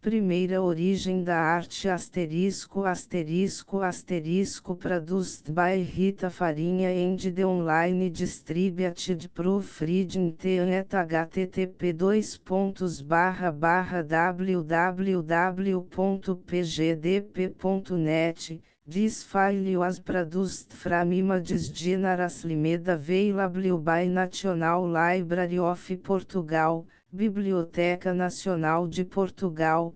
Primeira origem da arte produced by Rita Farinha and the online distributed proofreading at http://www.pgdp.net. This file was produced from images generously made available by National Library of Portugal, Biblioteca Nacional de Portugal.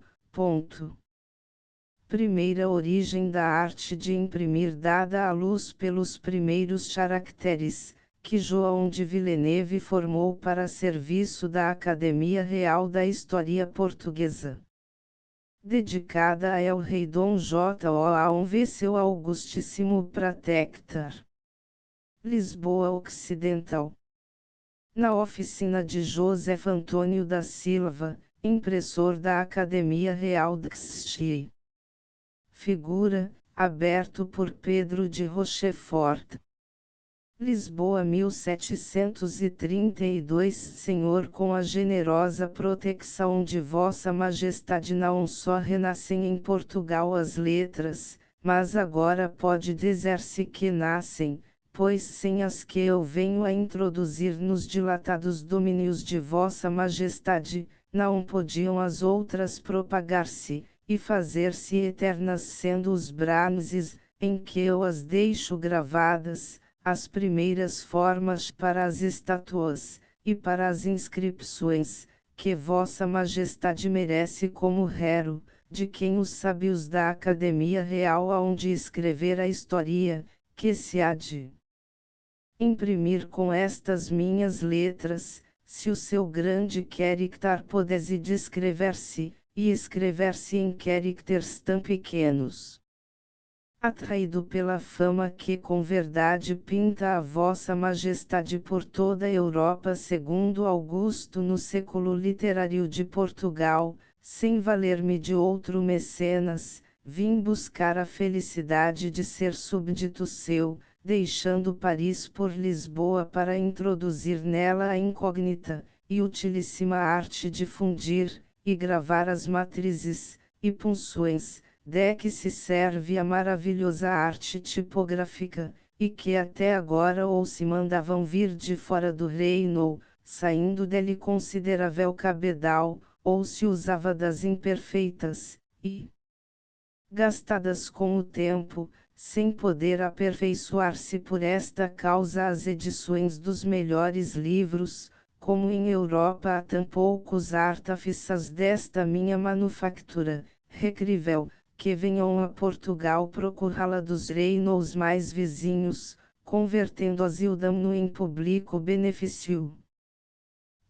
Primeira origem da arte de imprimir dada à luz pelos primeiros caracteres, que João de Villeneuve formou para serviço da Academia Real da História Portuguesa. Dedicada a El Rei Dom João seu Augustíssimo Protector. Lisboa Ocidental. Na oficina de José Antônio da Silva, impressor da Academia Real de Xixi. Figura, aberto por Pedro de Rochefort. Lisboa 1732. Senhor, com a generosa proteção de Vossa Majestade não só renascem em Portugal as letras, mas agora pode dizer-se que nascem, pois sem as que eu venho a introduzir nos dilatados domínios de Vossa Majestade, não podiam as outras propagar-se, e fazer-se eternas sendo os bronzes, em que eu as deixo gravadas, as primeiras formas para as estátuas, e para as inscrições, que Vossa Majestade merece como rero, de quem os sábios da Academia Real hão de escrever a história, que se há de imprimir com estas minhas letras, se o seu grande character pudesse descrever-se, e escrever-se em caracteres tão pequenos. Atraído pela fama que com verdade pinta a Vossa Majestade por toda a Europa segundo Augusto no século literário de Portugal, sem valer-me de outro mecenas, vim buscar a felicidade de ser súbdito seu, deixando Paris por Lisboa para introduzir nela a incógnita, e utilíssima arte de fundir, e gravar as matrizes, e punções, de que se serve a maravilhosa arte tipográfica, e que até agora ou se mandavam vir de fora do reino, saindo dele considerável cabedal, ou se usava das imperfeitas, e gastadas com o tempo, sem poder aperfeiçoar-se por esta causa as edições dos melhores livros, como em Europa há tão poucos artífices desta minha manufactura, recrível, que venham a Portugal procurá-la dos reinos mais vizinhos, convertendo-as e o dão-no em público benefício.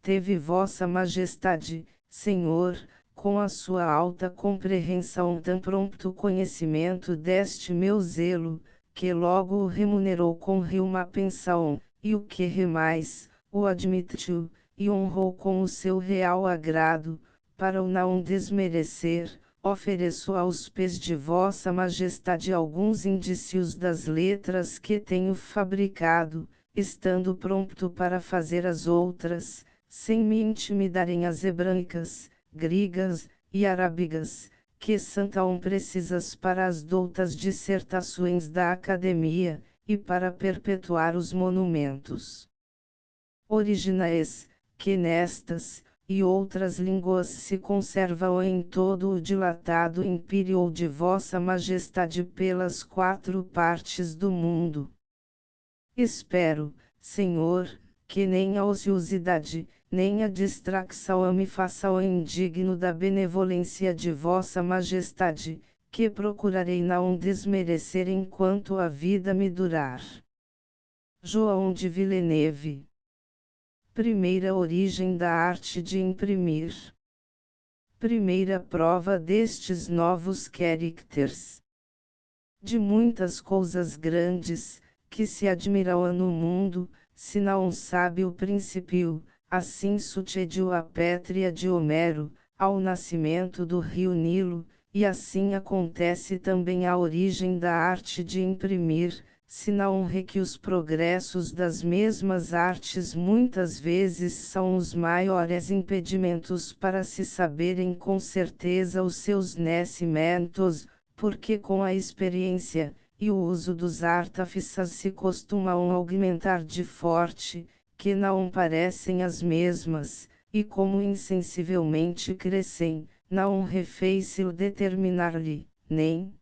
Teve Vossa Majestade, Senhor, com a sua alta compreensão tão prompto conhecimento deste meu zelo, que logo o remunerou com uma pensão, e o que remais, o admitiu, e honrou com o seu real agrado, para o não desmerecer. Ofereço aos pés de Vossa Majestade alguns indícios das letras que tenho fabricado, estando prompto para fazer as outras, sem me intimidarem as hebraicas, gregas, e arábigas, que são tão precisas para as doutas dissertações da Academia, e para perpetuar os monumentos originais, que nestas e outras línguas se conservam em todo o dilatado império de Vossa Majestade pelas 4 partes do mundo. Espero, Senhor, que nem a ociosidade, nem a distração me façam indigno da benevolência de Vossa Majestade, que procurarei não desmerecer enquanto a vida me durar. João de Villeneuve. Primeira origem da arte de imprimir. Primeira prova destes novos caracteres. De muitas coisas grandes, que se admiram no mundo, se não sabe o princípio, assim sucedeu a Pétria de Homero, ao nascimento do rio Nilo, e assim acontece também a origem da arte de imprimir, senão que os progressos das mesmas artes muitas vezes são os maiores impedimentos para se saberem com certeza os seus nascimentos, porque com a experiência e o uso dos artificiais se costumam augmentar de forte, que não parecem as mesmas, e como insensivelmente crescem, não é fácil determinar-lhe, nem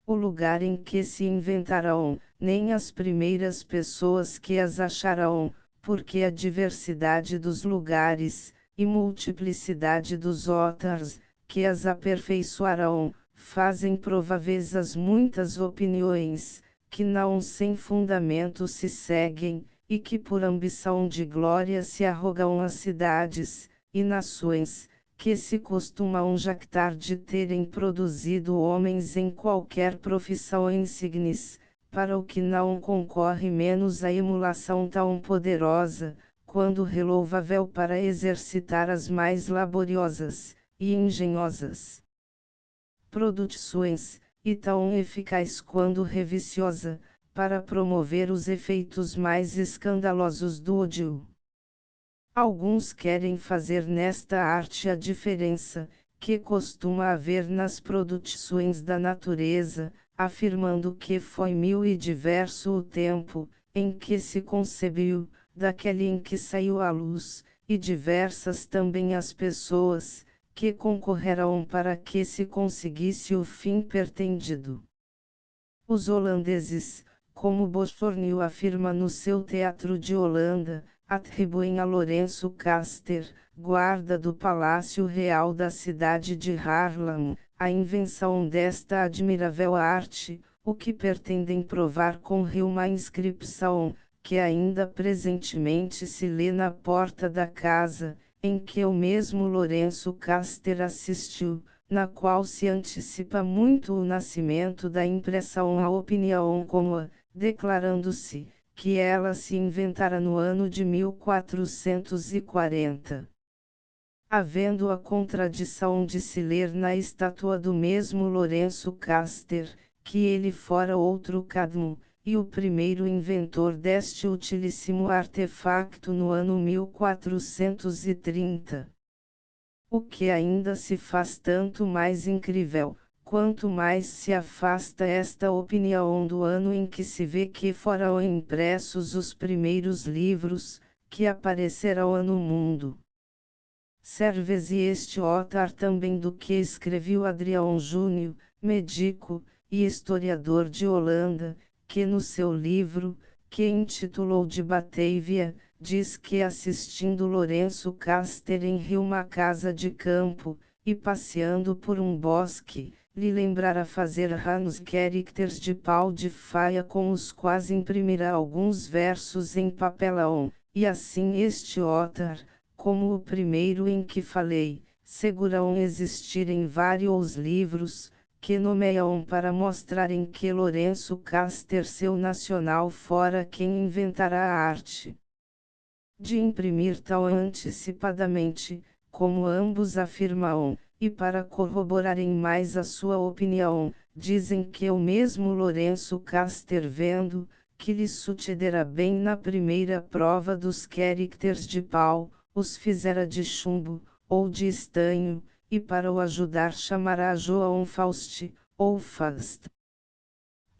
o lugar em que se inventarão, nem as primeiras pessoas que as acharão, porque a diversidade dos lugares, e multiplicidade dos outros, que as aperfeiçoarão, fazem prováveis as muitas opiniões, que não sem fundamento se seguem, e que por ambição de glória se arrogam as cidades, e nações, que se costumam jactar de terem produzido homens em qualquer profissão insignes, para o que não concorre menos a emulação tão poderosa, quando relouvável para exercitar as mais laboriosas e engenhosas produções, e tão eficaz quando reviciosa, para promover os efeitos mais escandalosos do ódio. Alguns querem fazer nesta arte a diferença, que costuma haver nas produções da natureza, afirmando que foi mil e diverso o tempo, em que se concebeu, daquele em que saiu à luz, e diversas também as pessoas, que concorrerão para que se conseguisse o fim pretendido. Os holandeses, como Bosfornil afirma no seu Teatro de Holanda, atribuem a Lourenço Caster, guarda do Palácio Real da cidade de Haarlem, a invenção desta admirável arte, o que pretendem provar com uma inscrição, que ainda presentemente se lê na porta da casa, em que o mesmo Lourenço Caster assistiu, na qual se antecipa muito o nascimento da impressão à opinião comum, declarando-se que ela se inventara no ano de 1440. Havendo a contradição de se ler na estátua do mesmo Lourenço Caster, que ele fora outro Cadmo, e o primeiro inventor deste utilíssimo artefacto no ano 1430. O que ainda se faz tanto mais incrível, quanto mais se afasta esta opinião do ano em que se vê que foram impressos os primeiros livros, que aparecerão no mundo. Serve-se este autor também do que escreveu Adrião Júnior, médico e historiador de Holanda, que no seu livro, que intitulou de Batavia, diz que assistindo Lourenço Caster em uma casa de campo, e passeando por um bosque, lhe lembrara fazer ranos caracteres de pau de faia com os quais imprimira alguns versos em papelão, e assim este autor, como o primeiro em que falei, seguram existirem vários livros, que nomeiam para mostrarem que Lourenço Caster seu nacional fora quem inventara a arte de imprimir tão antecipadamente, como ambos afirmam, e para corroborarem mais a sua opinião, dizem que o mesmo Lourenço Caster vendo, que lhe sucedera bem na primeira prova dos caracteres de pau, os fizera de chumbo, ou de estanho, e para o ajudar chamará João Faust, ou Faust.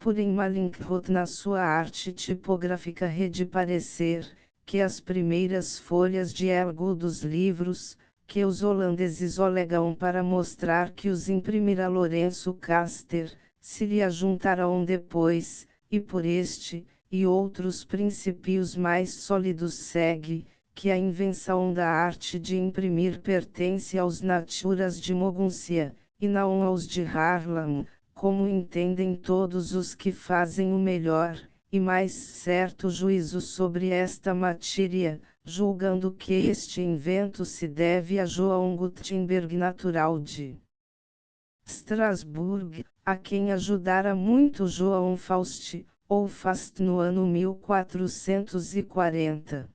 Porém Mallinckrodt na sua arte tipográfica rede parecer, que as primeiras folhas de ergo dos livros, que os holandeses alegam para mostrar que os imprimira Lourenço Caster, se lhe ajuntarão depois, e por este, e outros princípios mais sólidos segue, que a invenção da arte de imprimir pertence aos naturas de Moguntia, e não aos de Haarlem, como entendem todos os que fazem o melhor e mais certo juízo sobre esta matéria, julgando que este invento se deve a João Gutenberg natural de Strasbourg, a quem ajudara muito João Faust, ou Fast no ano 1440.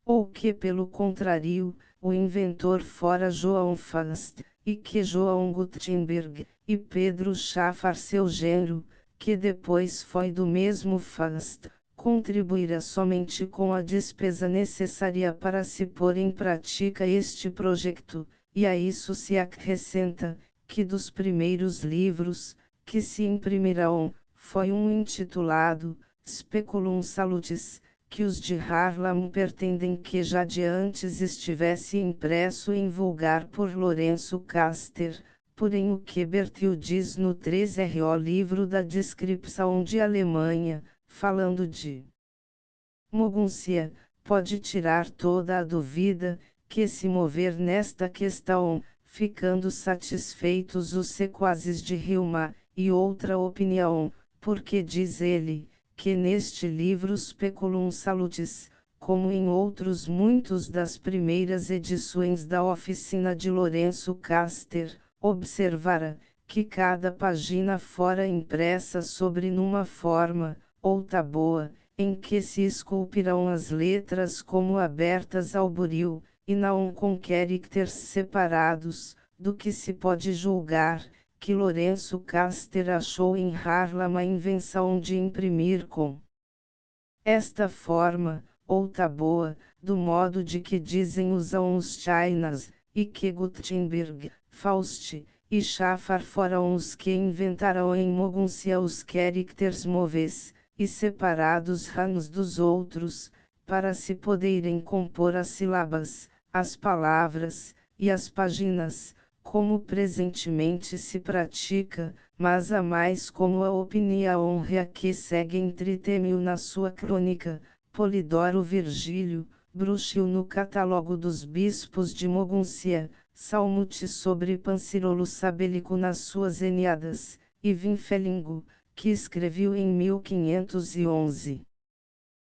Ou que pelo contrário, o inventor fora João Faust, e que João Gutenberg, e Pedro Schaffar seu gênero, que depois foi do mesmo FAST, contribuirá somente com a despesa necessária para se pôr em prática este projeto, e a isso se acrescenta, que dos primeiros livros, que se imprimirão, foi um intitulado, Speculum Salutis, que os de Harlem pretendem que já de antes estivesse impresso em vulgar por Lourenço Caster, porém o que Bertil diz no 3RO livro da descrição de Alemanha, falando de Moguntia, pode tirar toda a dúvida, que se mover nesta questão, ficando satisfeitos os sequazes de Hilma, e outra opinião, porque diz ele, que neste livro Speculum Salutis, como em outros muitos das primeiras edições da oficina de Lourenço Caster, observara, que cada página fora impressa sobre numa forma, ou taboa, em que se esculpirão as letras como abertas ao buril, e não com caracteres separados, do que se pode julgar, que Lourenço Caster achou em Harlem a invenção de imprimir com esta forma, ou taboa, do modo de que dizem usam os chinas, e que Gutenberg, Faust, e Schaffar foram os que inventaram em Moguntia os caracteres móveis, e separados uns dos outros, para se poderem compor as sílabas, as palavras, e as páginas, como presentemente se pratica, mas a mais como a opinião honra que segue entreteme-o na sua crônica, Polidoro Virgílio, Bruxil no catálogo dos bispos de Moguntia, Salmute sobre Pancirolo Sabelico nas suas Eneadas, e Vinfelingo, que escreveu em 1511.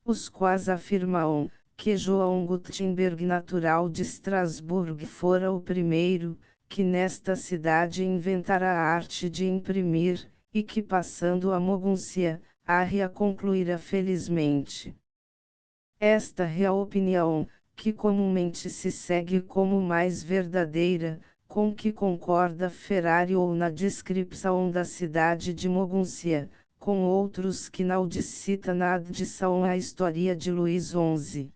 Os quais afirmam, que João Gutenberg natural de Estrasburgo fora o primeiro, que nesta cidade inventara a arte de imprimir, e que passando a Moguntia, a concluíra felizmente. Esta é a opinião, que comumente se segue como mais verdadeira, com que concorda Ferrari ou na descrição da cidade de Moguntia, com outros que não cita na adição à história de Luís XI.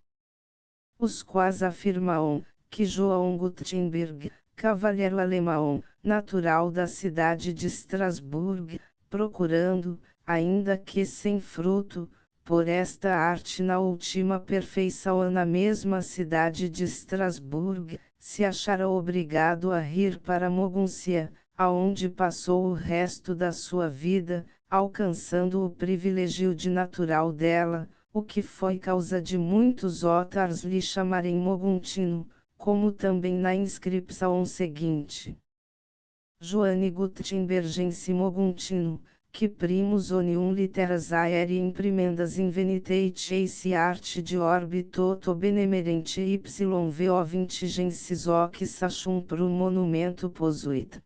Os quais afirmam, que João Gutenberg, cavalheiro alemão, natural da cidade de Estrasburgo, procurando, ainda que sem fruto, por esta arte na última perfeição na mesma cidade de Estrasburgo, se achara obrigado a ir para Moguntia, aonde passou o resto da sua vida, alcançando o privilégio de natural dela, o que foi causa de muitos otars lhe chamarem Moguntino, como também na inscrição seguinte. Joanne Gutenbergense Moguntino, que primus onium litteras aere imprimendas inveniteit ace arte de orbi toto benemerente yvo vintigensis hoc sachum pro monumento posuit.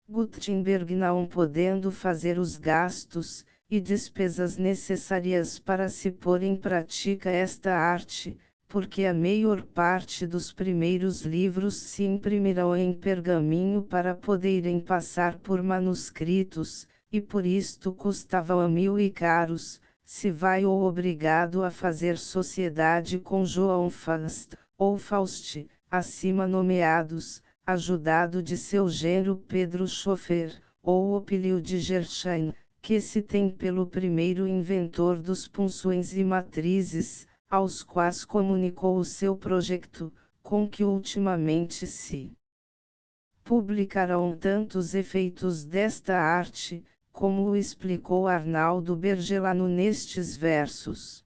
Gutenberg não podendo fazer os gastos e despesas necessárias para se pôr em prática esta arte, porque a maior parte dos primeiros livros se imprimirão em pergaminho para poderem passar por manuscritos, e por isto custavam a 1000 e caros, se vai ou obrigado a fazer sociedade com João Faust, ou Faust, acima nomeados, ajudado de seu genro Pedro Schoeffer, ou Opílio de Gershain, que se tem pelo primeiro inventor dos punções e matrizes, aos quais comunicou o seu projeto, com que ultimamente se publicarão tantos efeitos desta arte, como o explicou Arnaldo Bergelano nestes versos.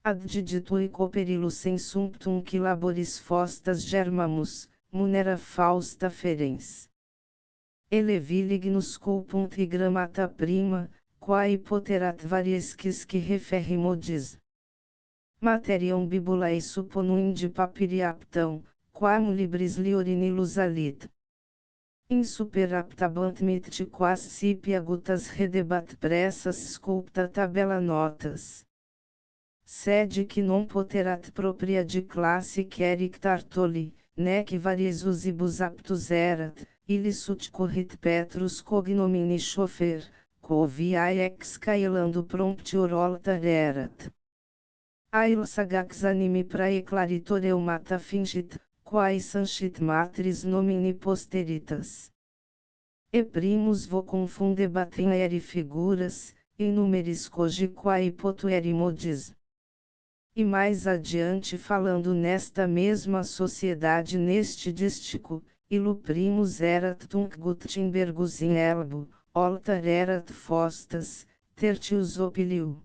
Additui cooperilo sensumptum que laboris fostas germamus, munera Fausta ferens. Elevi lignus culpunt e grammata prima, quae poterat variesquis que referrimodis. Materiam bibulae supponum de papiriaptam, quam libris liorinilus alit. Insuperaptabant mitti quas sipia gutas redebat pressas sculpta tabela notas. Sede que non poterat propria de classe querictar toli, nec varies usibus aptus erat, illicut corrit Petrus cognomini Schoeffer, coviai excailando promptior altar erat. Ail sagax anime praeclaritor eumata fingit, quae sanchit matris nomini posteritas. E primus vocum fundebatem eri figuras, innumeris cogiquae potueri modis. E mais adiante falando nesta mesma sociedade neste dístico, illo primus erat tunc Gutenbergus in elbo, altar erat fostas, tertius opilio.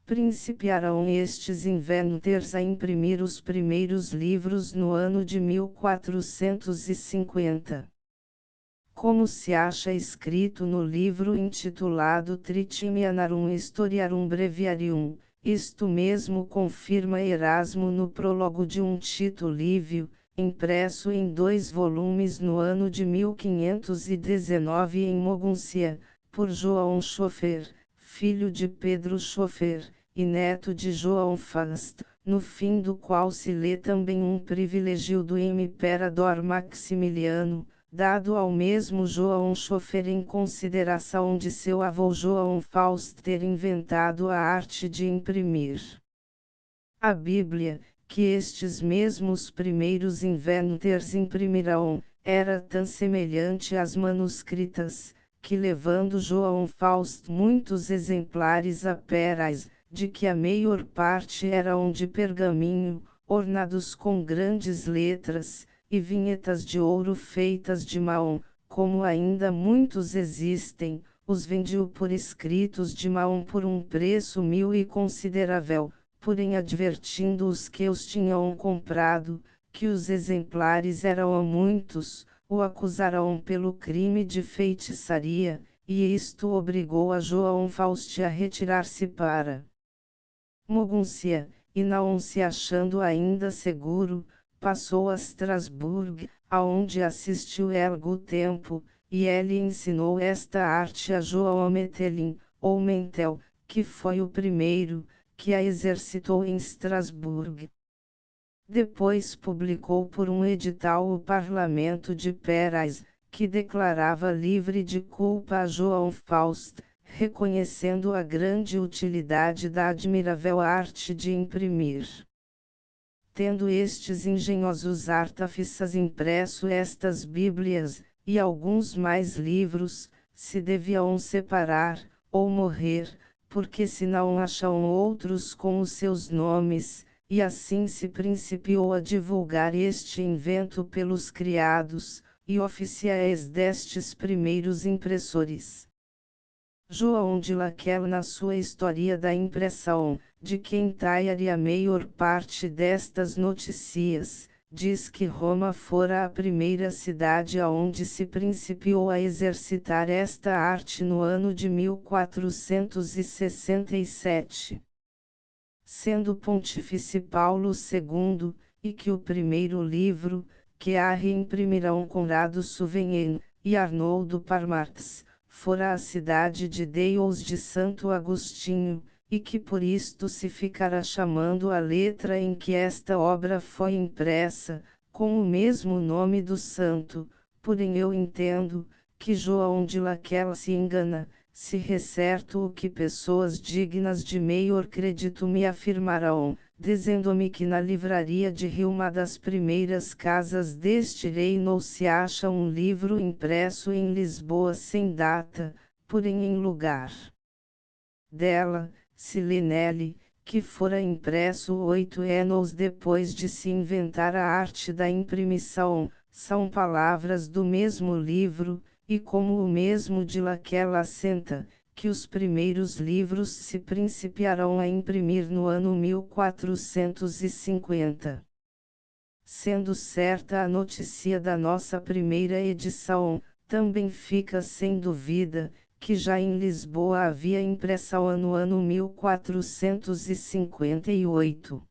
Principiaram estes inventors a imprimir os primeiros livros no ano de 1450. Como se acha escrito no livro intitulado Tritimianarum Historiarum Breviarium, isto mesmo confirma Erasmo no prólogo de um Tito Livio, impresso em 2 volumes no ano de 1519 em Moguntia, por João Schoeffer, filho de Pedro Schoeffer, e neto de João Fast, no fim do qual se lê também um privilégio do imperador Maximiliano, dado ao mesmo João Schoeffer em consideração de seu avô João Faust ter inventado a arte de imprimir. A Bíblia, que estes mesmos primeiros inventors imprimirão, era tão semelhante às manuscritas, que levando João Faust muitos exemplares a Paris, de que a maior parte eram de pergaminho, ornados com grandes letras, e vinhetas de ouro feitas de Mahon, como ainda muitos existem, os vendiu por escritos de Mahon por um preço mil e considerável, porém advertindo os que os tinham comprado, que os exemplares eram muitos, o acusaram pelo crime de feitiçaria, e isto obrigou a João Faust a retirar-se para Moguntia, e não se achando ainda seguro, passou a Strasbourg, aonde assistiu ergo tempo, e ele ensinou esta arte a João Metelin, ou Mentel, que foi o primeiro, que a exercitou em Strasbourg. Depois publicou por um edital o Parlamento de Paris, que declarava livre de culpa a João Faust, reconhecendo a grande utilidade da admirável arte de imprimir. Tendo estes engenhosos artífices impresso estas Bíblias, e alguns mais livros, se deviam separar, ou morrer, porque se não acham outros com os seus nomes, e assim se principiou a divulgar este invento pelos criados, e oficiais destes primeiros impressores. João de Laquelle na sua História da Impressão, de quem traire a maior parte destas notícias, diz que Roma fora a primeira cidade aonde se principiou a exercitar esta arte no ano de 1467. Sendo Pontífice Paulo II, e que o primeiro livro, que a reimprimirão Conrado Souvigny, e Arnoldo Parmarx, fora a cidade de Deus de Santo Agostinho, e que por isto se ficará chamando a letra em que esta obra foi impressa, com o mesmo nome do santo, porém eu entendo, que João de Laquelle se engana, se recerto o que pessoas dignas de maior crédito me afirmarão, dizendo-me que na livraria de Rio, uma das primeiras casas deste reino, se acha um livro impresso em Lisboa sem data, porém em lugar dela, se lê nele, que fora impresso 8 anos depois de se inventar a arte da imprimição, são palavras do mesmo livro, e como o mesmo de Laquelle assenta, que os primeiros livros se principiarão a imprimir no ano 1450. Sendo certa a notícia da nossa primeira edição, também fica sem dúvida, que já em Lisboa havia impressão no ano 1458.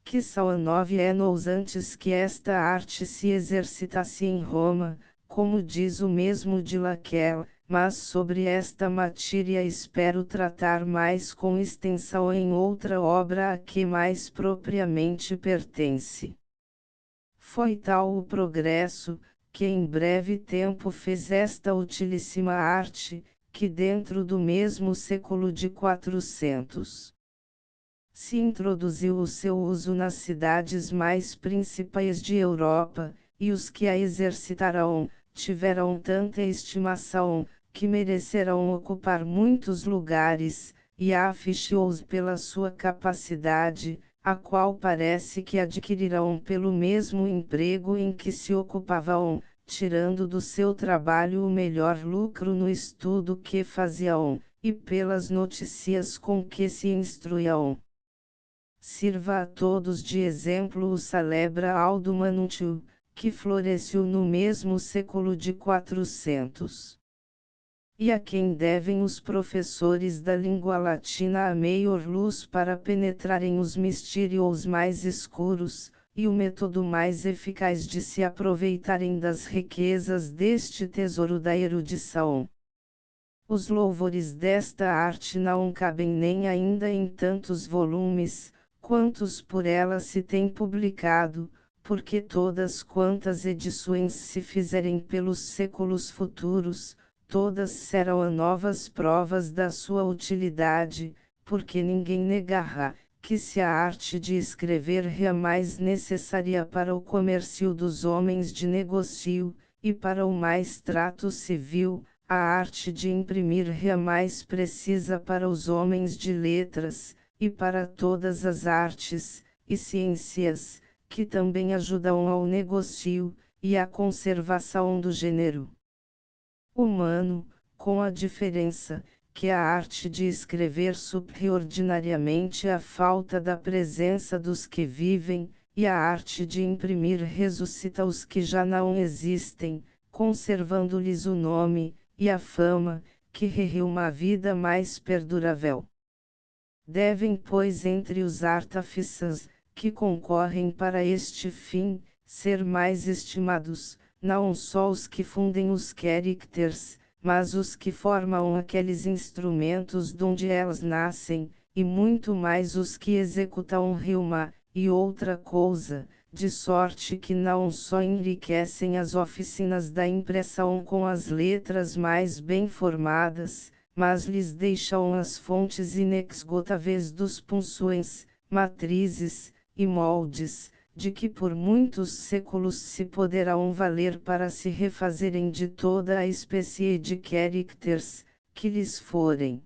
Que são 9 anos antes que esta arte se exercitasse em Roma, como diz o mesmo de Laquelle, mas sobre esta matéria espero tratar mais com extensão em outra obra a que mais propriamente pertence. Foi tal o progresso, que em breve tempo fez esta utilíssima arte, que dentro do mesmo século de 400 se introduziu o seu uso nas cidades mais principais de Europa, e os que a exercitaram, tiveram tanta estimação, que merecerão ocupar muitos lugares, e a afichou-os pela sua capacidade, a qual parece que adquirirão pelo mesmo emprego em que se ocupavam, tirando do seu trabalho o melhor lucro no estudo que faziam, e pelas notícias com que se instruíam. Sirva a todos de exemplo o Salebra Aldo Manuncio, que floresceu no mesmo século de 400. E a quem devem os professores da língua latina a maior luz para penetrarem os mistérios mais escuros, e o método mais eficaz de se aproveitarem das riquezas deste tesouro da erudição. Os louvores desta arte não cabem nem ainda em tantos volumes, quantos por ela se tem publicado, porque todas quantas edições se fizerem pelos séculos futuros, todas serão novas provas da sua utilidade, porque ninguém negará, que se a arte de escrever é a mais necessária para o comércio dos homens de negócio, e para o mais trato civil, a arte de imprimir é a mais precisa para os homens de letras, e para todas as artes e ciências, que também ajudam ao negócio e à conservação do gênero humano, com a diferença, que a arte de escrever supre ordinariamente a falta da presença dos que vivem, e a arte de imprimir ressuscita os que já não existem, conservando-lhes o nome, e a fama, que é uma vida mais perdurável. Devem, pois, entre os artífices, que concorrem para este fim, ser mais estimados, não só os que fundem os caracteres, mas os que formam aqueles instrumentos donde elas nascem, e muito mais os que executam uma e outra coisa, de sorte que não só enriquecem as oficinas da impressão com as letras mais bem formadas, mas lhes deixam as fontes inesgotáveis dos punções, matrizes e moldes, de que por muitos séculos se poderão valer para se refazerem de toda a espécie de caracteres, que lhes forem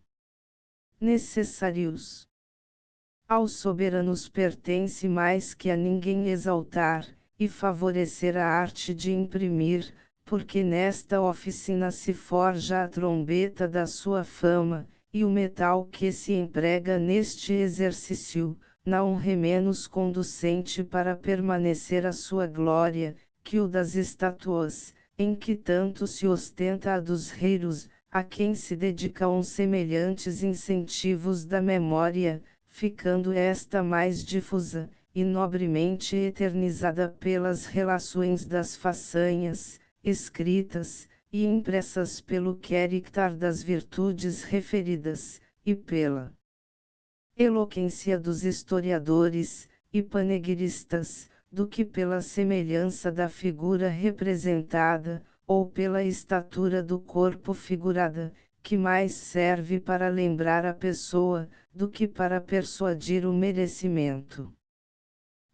necessários. Aos soberanos pertence mais que a ninguém exaltar e favorecer a arte de imprimir, porque nesta oficina se forja a trombeta da sua fama, e o metal que se emprega neste exercício, não é menos conducente para permanecer a sua glória, que o das estátuas, em que tanto se ostenta a dos reinos, a quem se dedicam semelhantes incentivos da memória, ficando esta mais difusa, e nobremente eternizada pelas relações das façanhas, escritas, e impressas pelo caractere das virtudes referidas, e pela eloquência dos historiadores, e panegiristas, do que pela semelhança da figura representada, ou pela estatura do corpo figurada, que mais serve para lembrar a pessoa, do que para persuadir o merecimento.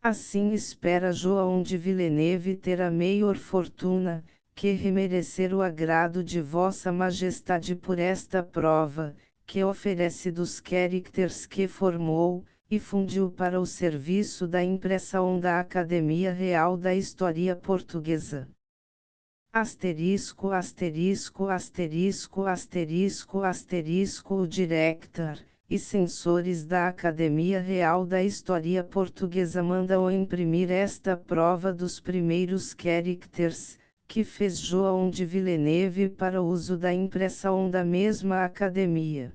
Assim espera João de Villeneuve ter a maior fortuna, que remerecer o agrado de Vossa Majestade por esta prova, que oferece dos caracteres que formou, e fundiu para o serviço da impressão da Academia Real da História Portuguesa. Asterisco, asterisco, asterisco, asterisco, asterisco. O director e censores da Academia Real da História Portuguesa mandam imprimir esta prova dos primeiros caracteres, que fez João de Villeneuve para uso da impressão da mesma Academia.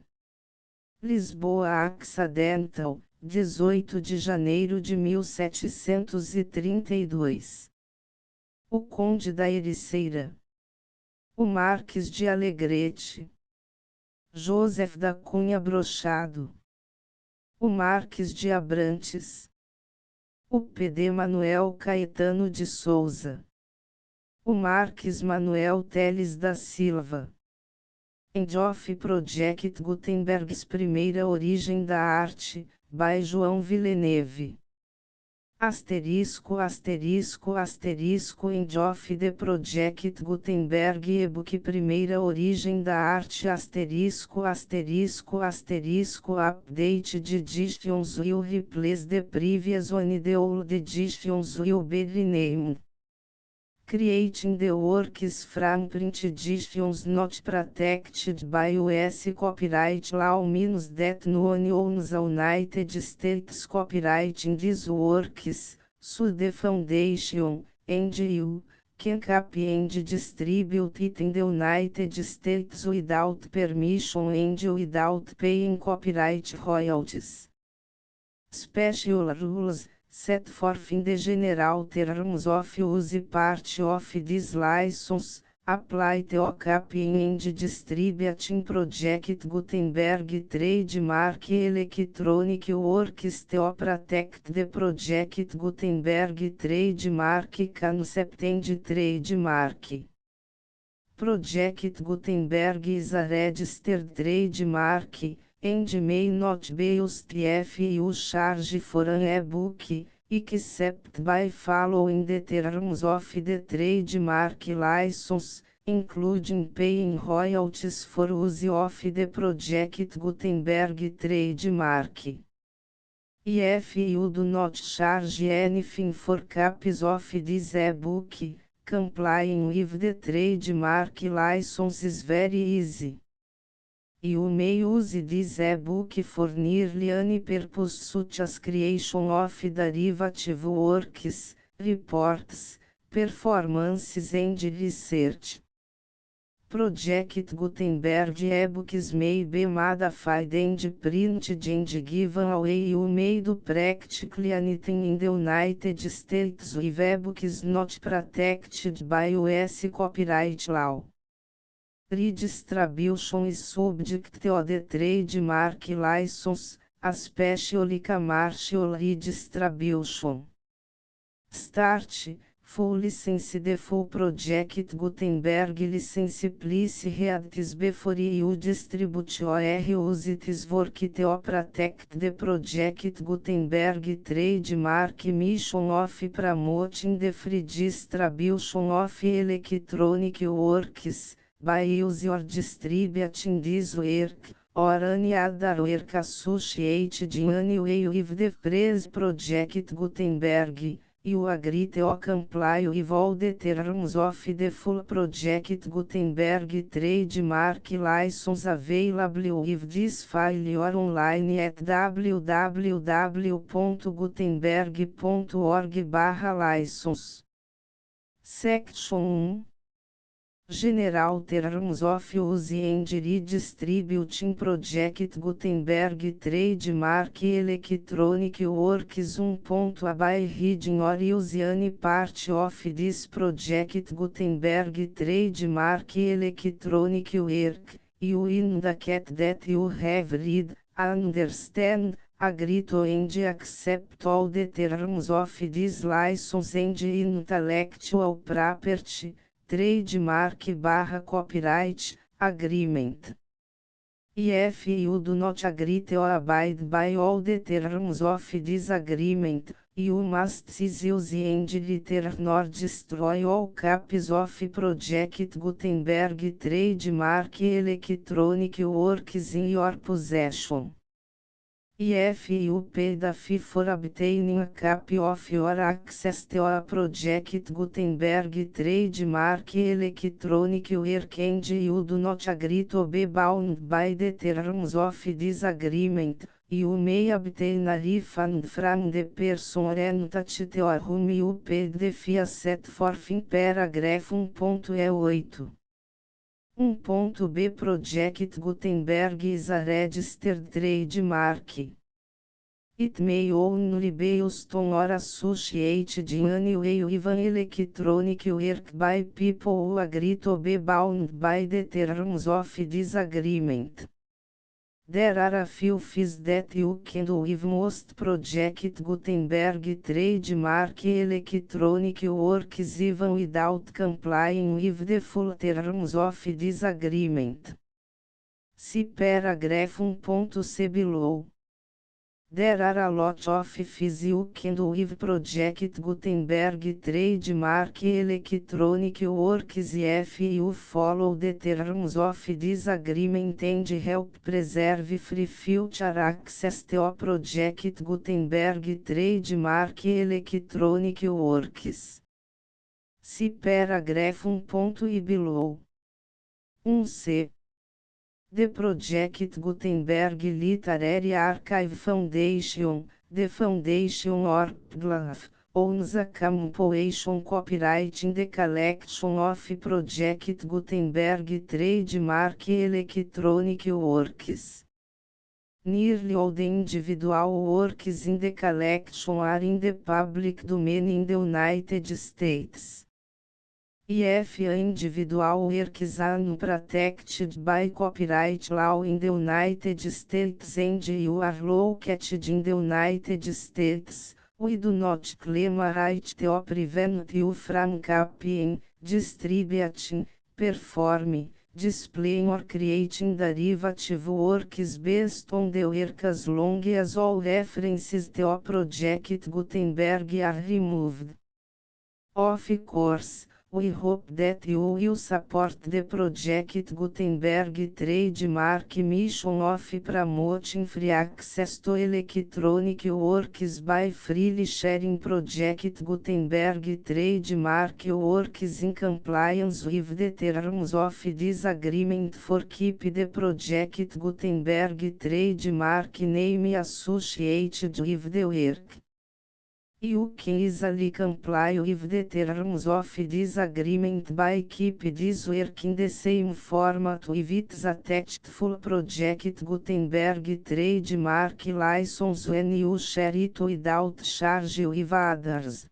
Lisboa Accidental, 18 de janeiro de 1732. O Conde da Ericeira. O Marques de Alegrete. Joseph da Cunha Brochado. O Marques de Abrantes. O PD Manuel Caetano de Souza. O Marques Manuel Teles da Silva. End of Project Gutenberg's Primeira Origem da Arte, by João Villeneuve. Asterisco asterisco asterisco End of the Project Gutenberg e-book Primeira Origem da Arte asterisco asterisco asterisco Update the editions will replace the previous one, the old editions will be renamed. Creating the works from print editions not protected by US copyright law means that no one owns the United States copyright in these works, so the foundation, and you, can copy and distribute it in the United States without permission and without paying copyright royalties. Special rules set forth in the general terms of use part of this license, apply to copying and distributing Project Gutenberg trademark electronic works to protect the Project Gutenberg trademark concept and trademark. Project Gutenberg is a registered trademark, and may not be used if you charge for an e-book, except by following the terms of the trademark license, including paying royalties for use of the Project Gutenberg trademark. If you do not charge anything for copies of this e-book, complying with the trademark license is very easy. You may use this e-book for nearly any purpose such as creation of derivative works, reports, performances and research. Project Gutenberg e-books may be modified and printed and given away. You may do practically anything in the United States with e-books not protected by US copyright law. Redistribution is subject to the trademark license, especially commercial redistribution. Start, full license. The full Project Gutenberg license please read this before you distribute or use this work to protect the Project Gutenberg trademark mission of promoting the free distribution of electronic works, by use or distributing this work, or any other work associated in any way with the phrase Project Gutenberg. You agree to comply with all the terms of the full Project Gutenberg trademark license available with this file or online at www.gutenberg.org/license. Section 1. General Terms of Use and Redistributing Project Gutenberg Trademark Electronic Works 1. By reading or use any part of this Project Gutenberg Trademark Electronic Work, you indicate that you have read, understand, agree to and accept all the terms of this license and intellectual property, trademark/copyright, agreement. If you do not agree to abide by all the terms of this agreement, you must cease use and return or destroy all copies of Project Gutenberg trademark electronic works in your possession. If you paid a fee for obtaining a copy of your access to a Project Gutenberg trademark electronic work and you do not agree to be bound by the terms of this agreement, you may obtain a refund from the person or entity to whom you paid the fee set forth in paragraph 1.8. 1.b Project Gutenberg is a registered trademark. It may only be used on or associated in any way with an electronic work by people who agree to be bound by the terms of this agreement. There are a few fees that you can do with most Project Gutenberg trademark electronic works even without complying with the full terms of this agreement. See paragraph 1.c below. There are a lot of things you can do with Project Gutenberg trademark electronic works if you follow the terms of this agreement and help preserve free future access to Project Gutenberg trademark electronic works. See paragraph 1.e below. 1c. The Project Gutenberg Literary Archive Foundation, the foundation or PGLAF, owns a compilation copyright in the collection of Project Gutenberg trademark electronic works. Nearly all the individual works in the collection are in the public domain in the United States. If individual works are not protected by copyright law in the United States and you are located in the United States, we do not claim a right to prevent you from copying, distributing, performing, displaying or creating derivative works based on the work as long as all references to Project Gutenberg are removed. Of course, we hope that you will support the Project Gutenberg trademark mission of promoting free access to electronic works by freely sharing Project Gutenberg trademark works in compliance with the terms of this agreement for keep the Project Gutenberg trademark name associated with the work. You can easily comply with the terms of this agreement by keep this work in the same format with its attached full Project Gutenberg trademark license when you share it without charge with others.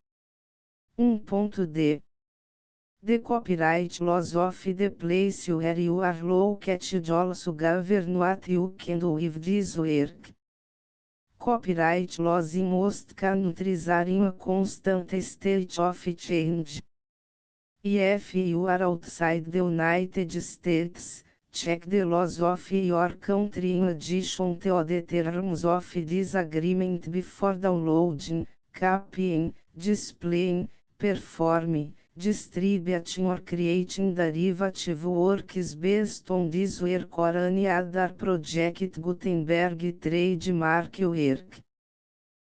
1.d. The copyright laws of the place where you are located also govern what you can do with this work. Copyright laws in most countries are in a constant state of change. If you are outside the United States, check the laws of your country in addition to the terms of this agreement before downloading, copying, displaying, performing, distributing or creating derivative works based on this work or any other Project Gutenberg trademark work.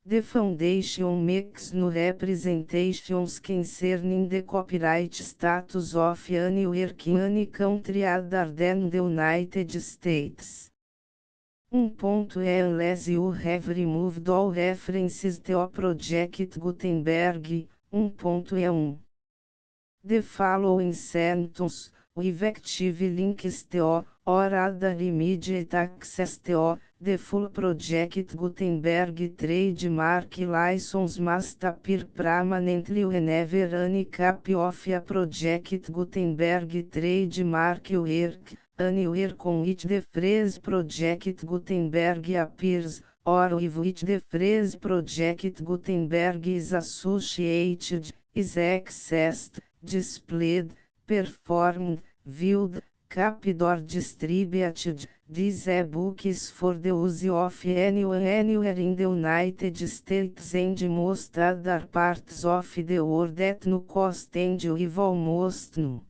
The Foundation makes no representations concerning the copyright status of any work in any country other than the United States. 1.e Unless you have removed all references to Project Gutenberg. 1.e1. The following sentence, with active links to, or other immediate access to, the full Project Gutenberg trademark license must appear permanently whenever any copy of a Project Gutenberg trademark work, anywhere on which the phrase Project Gutenberg appears, or with which the phrase Project Gutenberg is associated, is accessed, displayed, performed, viewed, copied or distributed. This e-book is for the use of anyone anywhere in the United States and most other parts of the world at no cost and with almost no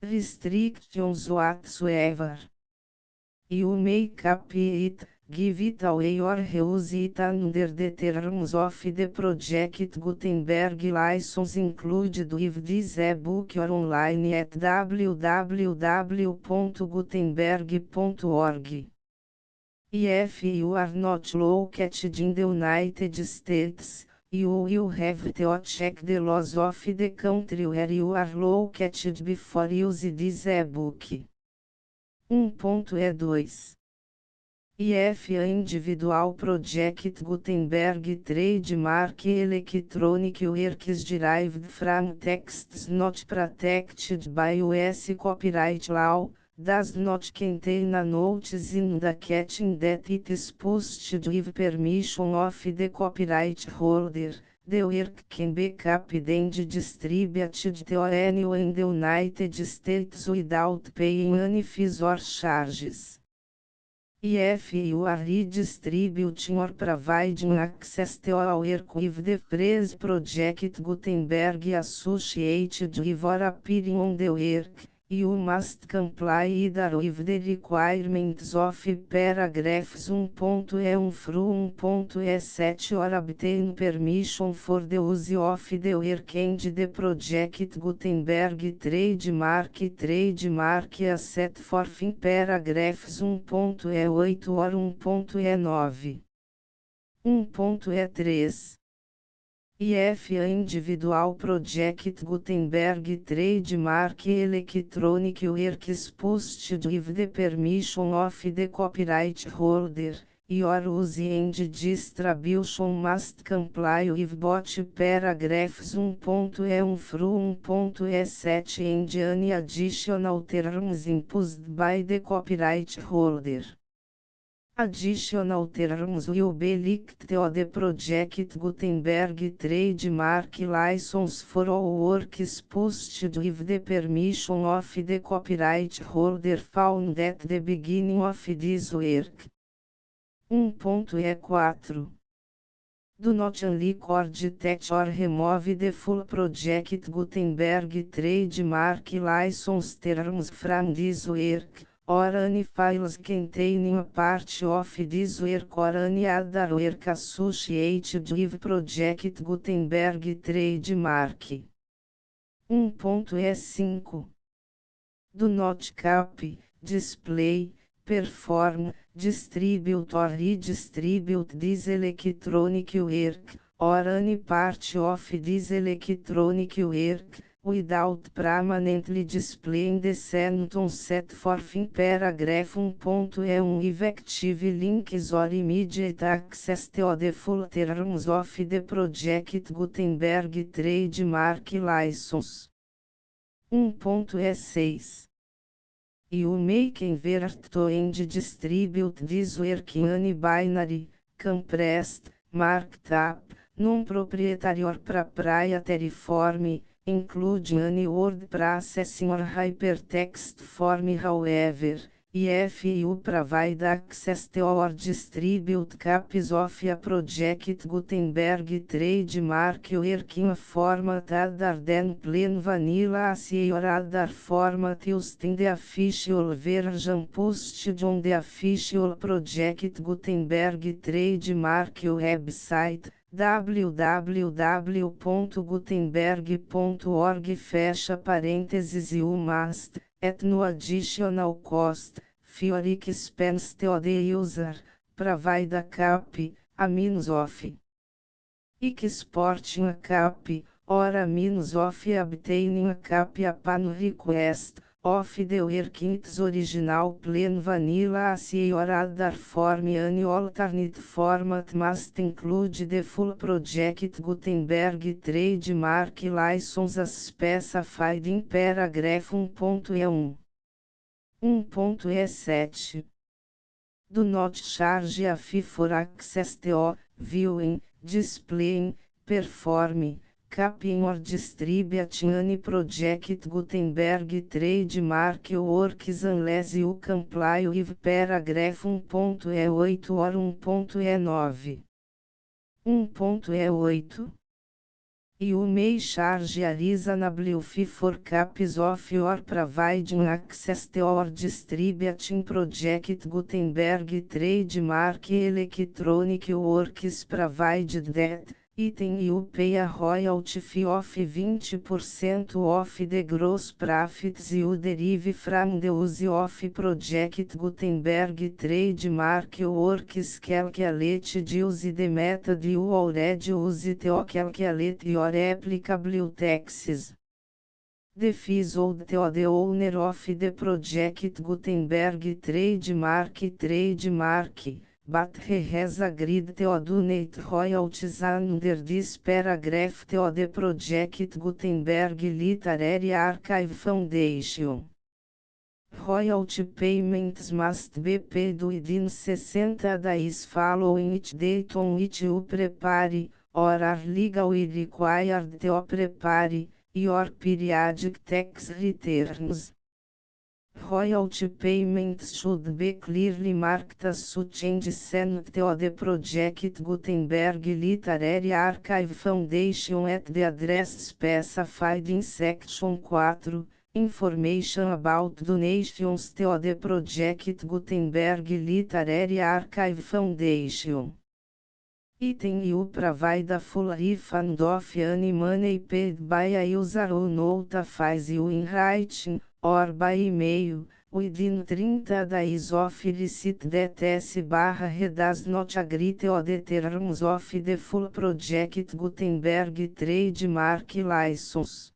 restrictions whatsoever. You may copy it, give it away or reuse it under the terms of the Project Gutenberg license included with this e-book or online at www.gutenberg.org. If you are not located in the United States, you will have to check the laws of the country where you are located before use this e-book. 1.e2. If individual Project Gutenberg trademark electronic works derived from texts not protected by US copyright law, does not contain a notice indicating that it is posted with permission of the copyright holder, The work can be copied and distributed to anyone in the United States without paying any fees or charges. If you are redistributing or providing access to our work with the Press Project Gutenberg associated with or appearing on the work, you must comply either with the requirements of paragraphs 1.e1 through 1.e7 or obtain permission for the use of the work and the Project Gutenberg trademark as set forth in paragraphs 1.e8 or 1.e9. 1.e3. If individual project Gutenberg trademark electronic work is posted with the permission of the copyright holder, your use and distribution must comply with both paragraphs 1.e1 through 1.e7 and any additional terms imposed by the copyright holder. Additional terms will be linked to the Project Gutenberg trademark license for all works posted with the permission of the copyright holder found at the beginning of this work. 1.e4. Do not unrecord, touch or remove the full Project Gutenberg trademark license terms from this work, or any files containing a part of this work or any other work associated with Project Gutenberg trademark. 1.e5. Do not copy, display, perform, distribute or redistribute this electronic work, or any part of this electronic work, without permanently displaying the sentence set forth in paragraph 1.e1 effective links or immediate access to the full terms of the Project Gutenberg trademark license. 1.e6. You may convert to and distribute this work in any binary, compressed, marked up, non-proprietary or proprietary form, including any word processing or hypertext form. However, if you provide access to or distribute copies of a Project Gutenberg trademark work in a format other than plain vanilla ASCII or other format used in the official version posted on the official Project Gutenberg trademark website, www.gutenberg.org fecha parênteses. You must, at no additional cost, for expense to the user, provide a copy, a means of exporting a copy, or a means of obtaining a copy upon request, of the work in its original plain vanilla ASCII or other form. Any alternate format must include the full Project Gutenberg trademark license as specified in paragraph 1.e1. 1.e7. Do not charge a fee for access to, viewing, displaying, performing, copying or distributing any Project Gutenberg trademark works unless you comply with paragraph 1.e8 or 1.e9. 1.e8. You may charge a reasonable fee for copies of your providing access to or distributing Project Gutenberg trademark electronic works provided that, item you pay a royalty fee of 20% of the gross profits you derive from the use of Project Gutenberg trademark works calculated use the method you already use to calculate your applicable taxes. The fees owed to the owner of the Project Gutenberg trademark, but he has agreed to donate royalties under this paragraph to the Project Gutenberg Literary Archive Foundation. Royalty payments must be paid within 60 days following each date on which you prepare, or are legally required to prepare your periodic tax returns. Royalty payments should be clearly marked as such and sent to the Project Gutenberg Literary Archive Foundation at the address specified in Section 4, Information about donations to the Project Gutenberg Literary Archive Foundation. Item you provide a full refund of any money paid by a user who notifies you in writing, or by email, within 30 days of receipt that S/he does not agree to the terms of the full Project Gutenberg trademark license.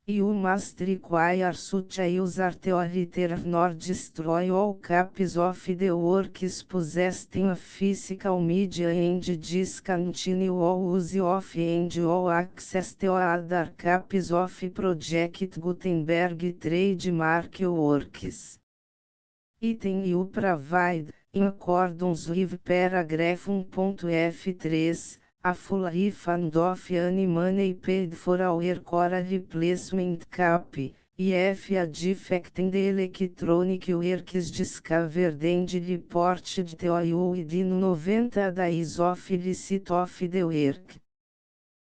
You must require such a user to return or destroy all copies of the works possessed in a physical media and discontinue all use of and all access to other copies of Project Gutenberg trademark works. Item you provide, in accordance with paragraph 1.f3, a full refund of any money paid for a work or a replacement copy, if a defect in the electronic work is discovered and reported to you within 90 days of receipt of the work.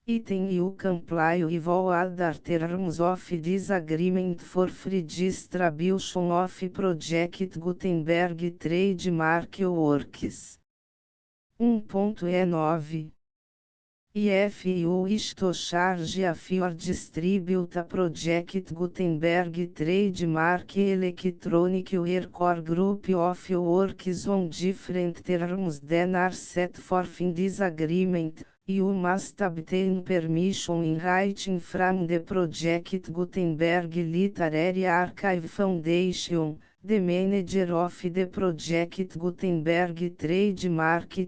Item you comply with all other terms of this agreement for free distribution of Project Gutenberg trademark works. 1.E9 If you wish to charge a fee or distribute a Project Gutenberg trademark electronic work or group of works on different terms than are set forth in this agreement, you must obtain permission in writing from the Project Gutenberg Literary Archive Foundation, the manager of the Project Gutenberg trademark.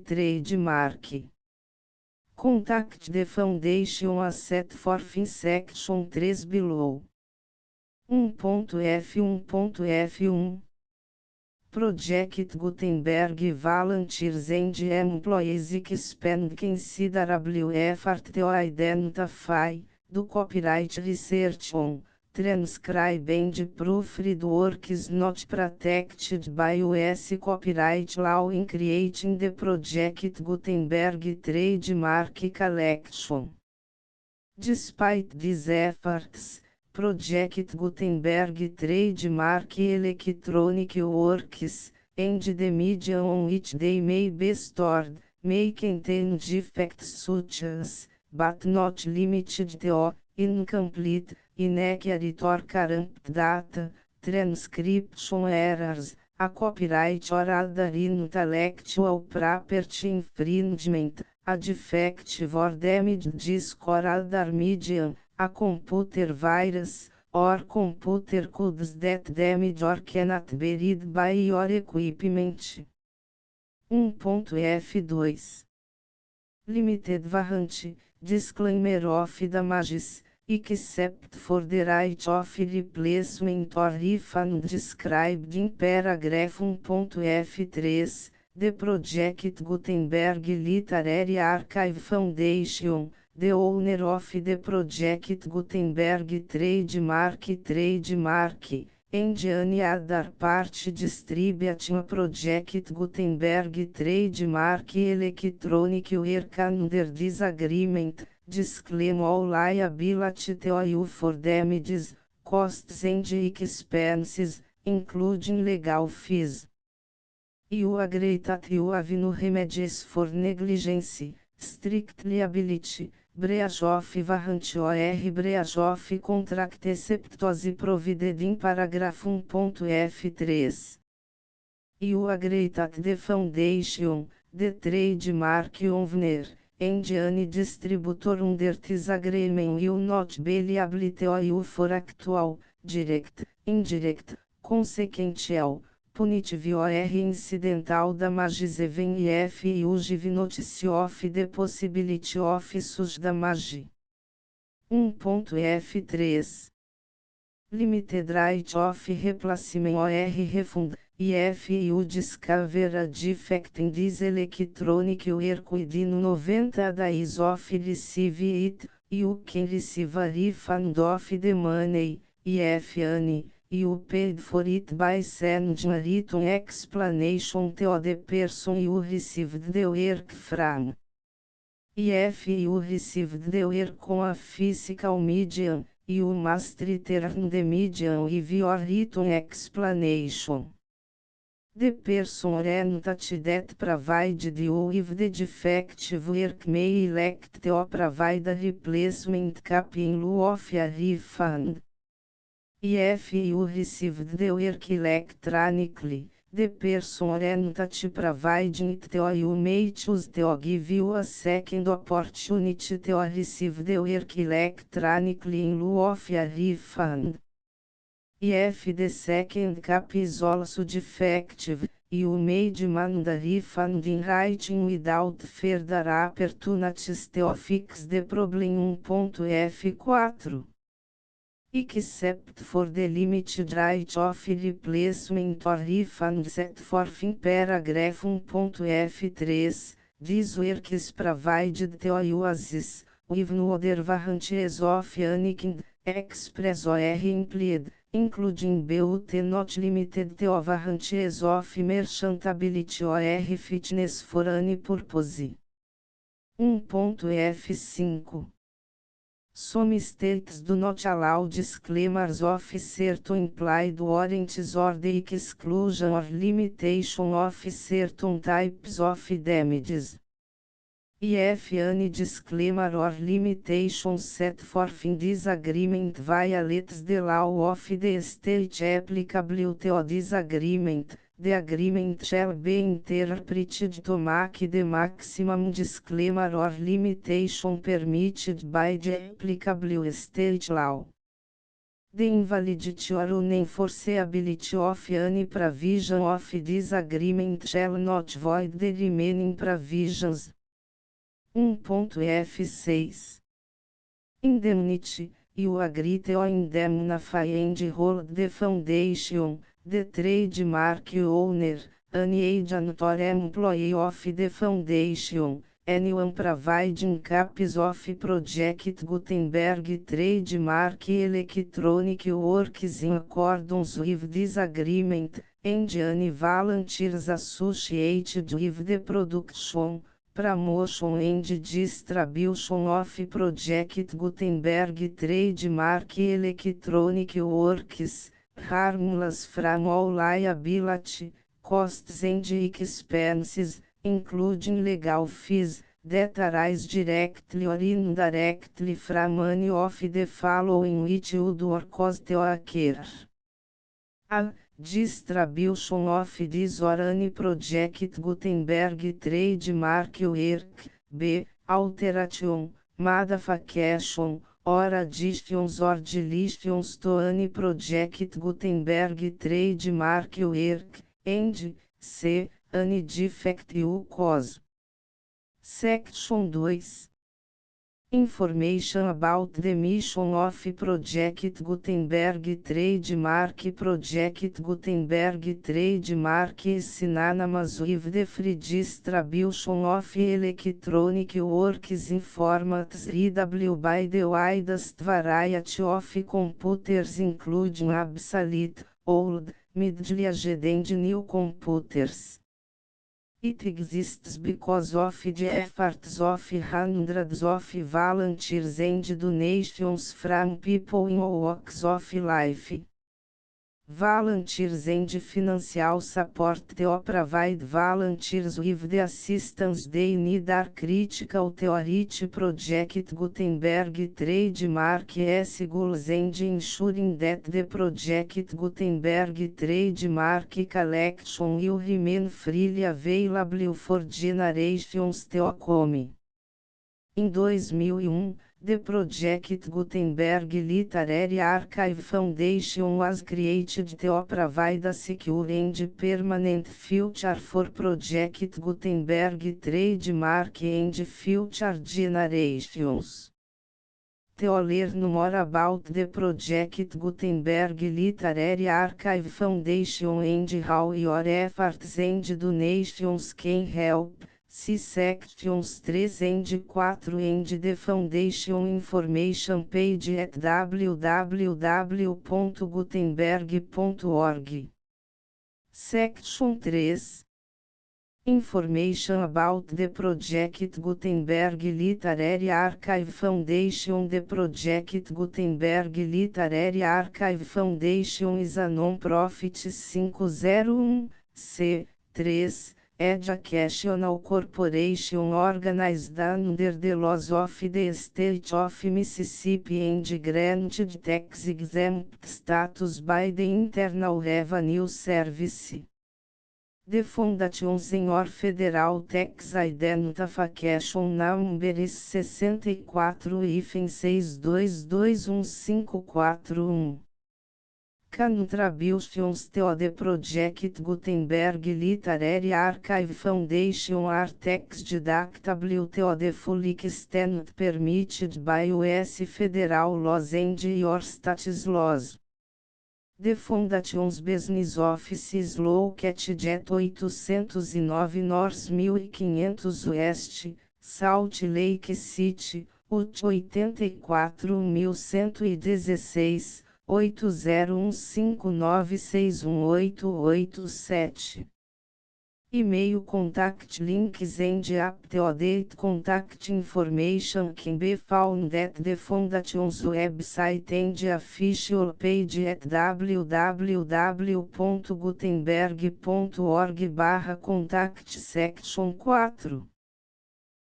Contact the Foundation as set forth in Section 3 below. 1.f1.f1 Project Gutenberg volunteers and employees expend considerable effort to identify, do copyright research on, transcribe and proofread works not protected by U.S. copyright law in creating the Project Gutenberg trademark collection. Despite these efforts, Project Gutenberg trademark electronic works, and the media on which they may be stored, may contain defects such as, but not limited to, incomplete, inaccurate or corrupt data, transcription errors, a copyright or other intellectual property infringement, a defective or damaged disk or other medium, a computer virus, or computer codes that damage or cannot be read by your equipment. 1.f2 Limited warranty, disclaimer of damages, except for the right of replacement or refund described in paragraph 1.f3, the Project Gutenberg Literary Archive Foundation, the owner of the Project Gutenberg trademark, and any other party distributing a Project Gutenberg trademark electronic work under this agreement, disclaim all liability to you for damages, costs and expenses, including legal fees. You agree that you have no remedies for negligence, strict liability, breach of warranty or breach of contract except as provided in paragraph 1.f3. You agree that the Foundation, the trademark owner, and any distributor under this agreement will not be liable to you for actual, direct, indirect, consequential, punitive or incidental damages even if you give notice of the possibility of such damage. 1.f3 Limited right of replacement or refund, If you discover a defect in this electronic work within 90 days of receive it, you can receive a refund of the money. If any, you paid for it by sending a written explanation to the person you received the work from. If you received the work on a physical medium, you must return the medium with your written explanation. The person or entity that provided you with the defective work may elect to provide a replacement copy in lieu of a refund. If you received the work electronically, the person or entity providing it to you may choose to give you a second opportunity to receive the work electronically in lieu of a refund. If the second copy is also defective, you may demand a refund in writing without further opportunities to fix the problem. 1.F4 Except for the limited right of replacement or refund set forth in paragraph 1.F3, this work is provided to you as is, with no other warranties of any kind, express or implied, including but not limited to warranties of merchantability or fitness for any purpose. 1.F5 Some states do not allow disclaimers of certain implied warranties or the exclusion or limitation of certain types of damages. If any disclaimer or limitation set forth in this agreement violates the law of the state applicable to this agreement, the agreement shall be interpreted to make the maximum disclaimer or limitation permitted by the applicable state law. The invalidity or unenforceability of any provision of this agreement shall not void the remaining provisions. 1.F6 Indemnity, you agree to indemnify and hold the foundation, the trademark owner, any agent or employee of the foundation, anyone providing copies of Project Gutenberg trademark electronic works in accordance with this agreement, and any volunteers associated with the production, promotion and distribution of Project Gutenberg trademark electronic works, harmless from all liability, costs and expenses, including legal fees, that arise directly or indirectly from any of the following which would or cause to occur. A. Distribution of this or any Project Gutenberg trademark work. B. Alteration, modification, or additions or deletions to any Project Gutenberg trademark work, and C. Any defect you cause. Section 2. Information about the mission of Project Gutenberg trademark. Project Gutenberg trademark is synonymous with the free distribution of electronic works in formats readable by the widest variety of computers, including obsolete, old, middle-aged and new computers. It exists because of the efforts of hundreds of volunteers and donations from people in all walks of life. Volunteers and financial support to provide volunteers with the assistance they need are critical to reach Project Gutenberg trademark goals and ensuring that the Project Gutenberg trademark collection will remain freely available for generations to come. Em 2001, the Project Gutenberg Literary Archive Foundation was created to provide a secure and permanent future for Project Gutenberg trademark and future generations. To learn more about the project Gutenberg Literary Archive Foundation and how your efforts and donations can help, see sections 3 and 4 and the foundation information page at www.gutenberg.org. Section 3. Information about the project Gutenberg Literary Archive Foundation. The project Gutenberg Literary Archive Foundation is a non-profit 501(c)(3) educational corporation organized under the laws of the State of Mississippi and granted tax-exempt status by the Internal Revenue Service. The foundation Senhor Federal Tax Identification Number is 64-6221541. Contributions to the project Gutenberg Literary Archive Foundation are tax deductible to the full extent permitted by US federal laws and your state's laws. The Foundation's business office is located at 809 North 1500 West, Salt Lake City, Utah 84116, 8015961887. E-mail contact links and up-to-date contact information can be found at the Foundation's website and official page at www.gutenberg.org/contact section 4.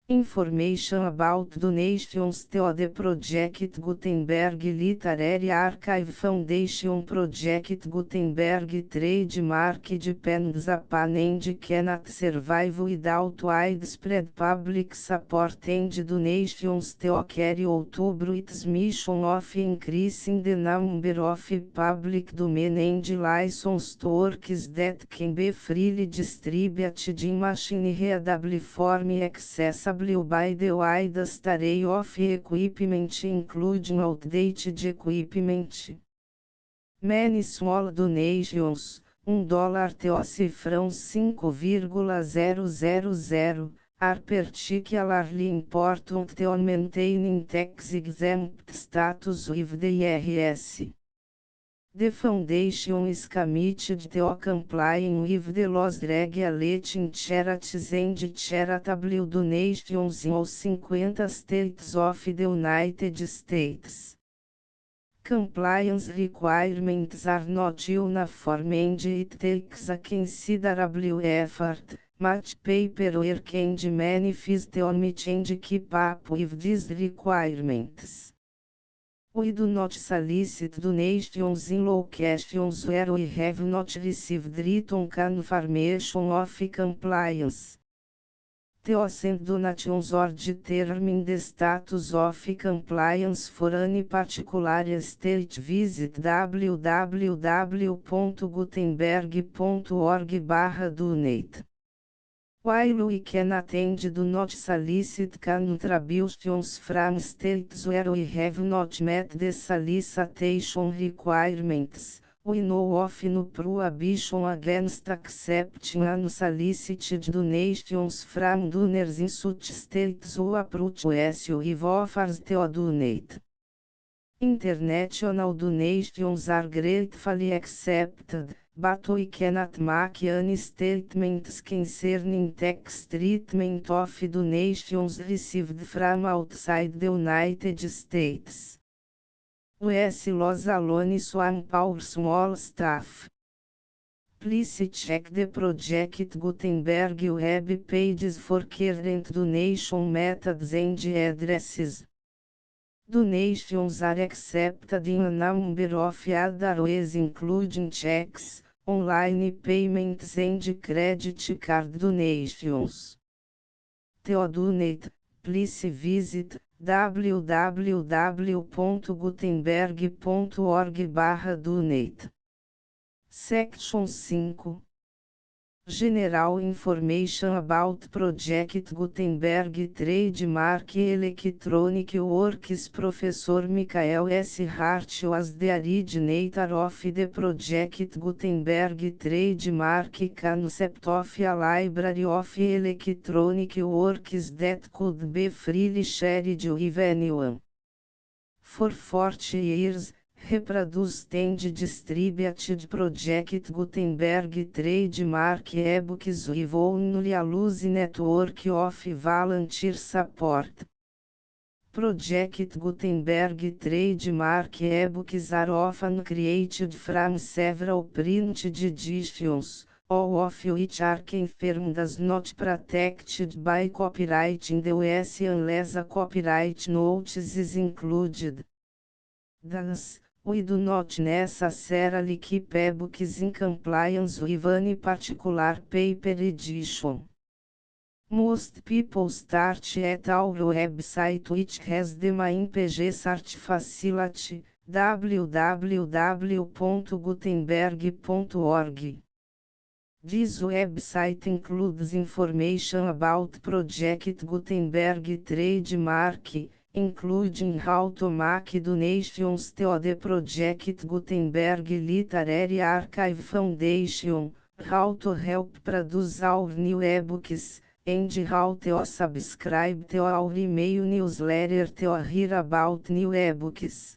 Information about donations to the project Gutenberg Literary Archive Foundation. Project Gutenberg trademark depends upon and cannot survive without widespread public support and donations to carry out its mission of increasing the number of public domain and licensed works that can be freely distributed in machine-readable form accessible by the widest array of equipment including outdated equipment. Many small donations, $1 to cifrão 5,000, are particularly important to maintaining tax-exempt status with the IRS. The Foundation is committed to complying with the laws regulating charities and charitable donations in all 50 states of the United States. Compliance requirements are not uniform and it takes a considerable effort, much paperwork and manifest to meet and keep up with these requirements. We do not solicit donations in locations where we have not received written confirmation of compliance. To send donations or determine the status of compliance for any particular state, visit www.gutenberg.org/donate. While we can attend do not solicit contributions from states where we have not met the solicitation requirements, we know of no prohibition against accepting unsolicited donations from donors in such states who approach us with offers to donate. International donations are gratefully accepted, but we cannot make any statements concerning tax treatment of donations received from outside the United States. US laws alone swamp our small staff. Please check the Project Gutenberg web pages for current donation methods and addresses. Donations are accepted in a number of other ways including checks, online payments and credit card donations. To donate, please visit www.gutenberg.org/donate. Section 5. General Information About Project Gutenberg Trademark Electronic Works. Professor Michael S. Hart was the originator of the Project Gutenberg Trademark concept of a library of electronic works that could be freely shared with anyone. For 40 years, reproduced and distributed Project Gutenberg trademark ebooks with only a loose network of volunteer support. Project Gutenberg trademark ebooks are often created from several printed editions, all of which are confirmed as not protected by copyright in the US unless a copyright notice is included. Thus, we do not necessarily keep ebooks in compliance with any particular paper edition. Most people start at our website, which has the main page search facility, www.gutenberg.org. This website includes information about Project Gutenberg trademark, including how to make donations to the Project Gutenberg Literary Archive Foundation, how to help produce our new ebooks, and how to subscribe to our email newsletter to hear about new ebooks.